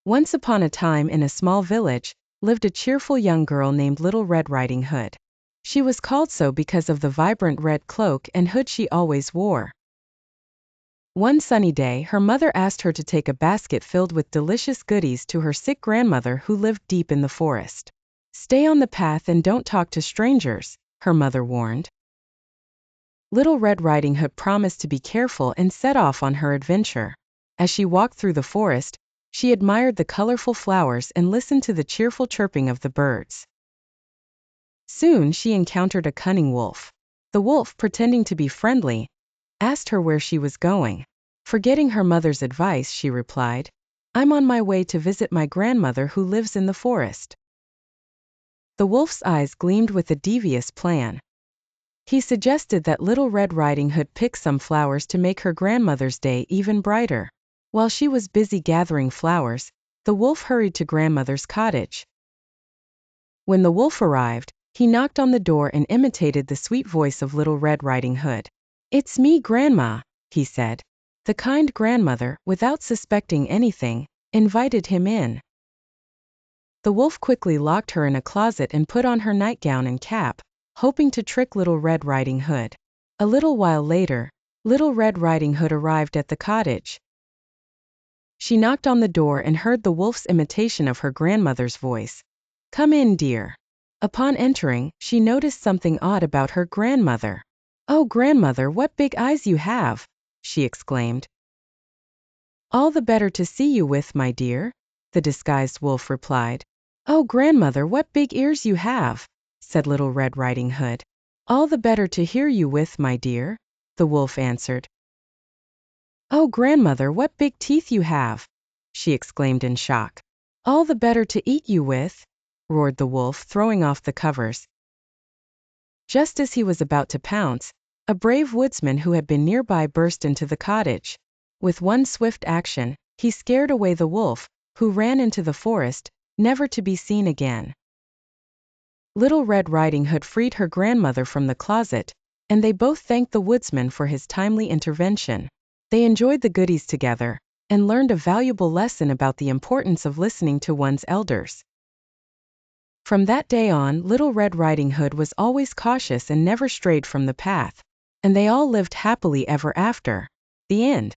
Once upon a time in a small village, lived a cheerful young girl named Little Red Riding Hood. She was called so because of the vibrant red cloak and hood she always wore. One sunny day, her mother asked her to take a basket filled with delicious goodies to her sick grandmother who lived deep in the forest. "Stay on the path and don't talk to strangers," her mother warned. Little Red Riding Hood promised to be careful and set off on her adventure. As she walked through the forest, she admired the colorful flowers and listened to the cheerful chirping of the birds. Soon she encountered a cunning wolf. The wolf, pretending to be friendly, asked her where she was going. Forgetting her mother's advice, she replied, "I'm on my way to visit my grandmother who lives in the forest." The wolf's eyes gleamed with a devious plan. He suggested that Little Red Riding Hood pick some flowers to make her grandmother's day even brighter. While she was busy gathering flowers, the wolf hurried to grandmother's cottage. When the wolf arrived, he knocked on the door and imitated the sweet voice of Little Red Riding Hood. "It's me, Grandma," he said. The kind grandmother, without suspecting anything, invited him in. The wolf quickly locked her in a closet and put on her nightgown and cap, hoping to trick Little Red Riding Hood. A little while later, Little Red Riding Hood arrived at the cottage. She knocked on the door and heard the wolf's imitation of her grandmother's voice. "Come in, dear." Upon entering, she noticed something odd about her grandmother. "Oh, grandmother, what big eyes you have!" she exclaimed. "All the better to see you with, my dear," the disguised wolf replied. "Oh, grandmother, what big ears you have!" said Little Red Riding Hood. "All the better to hear you with, my dear," the wolf answered. "Oh, grandmother, what big teeth you have!" she exclaimed in shock. "All the better to eat you with," roared the wolf, throwing off the covers. Just as he was about to pounce, a brave woodsman who had been nearby burst into the cottage. With one swift action, he scared away the wolf, who ran into the forest, never to be seen again. Little Red Riding Hood freed her grandmother from the closet, and they both thanked the woodsman for his timely intervention. They enjoyed the goodies together, and learned a valuable lesson about the importance of listening to one's elders. From that day on, Little Red Riding Hood was always cautious and never strayed from the path. And they all lived happily ever after. The end.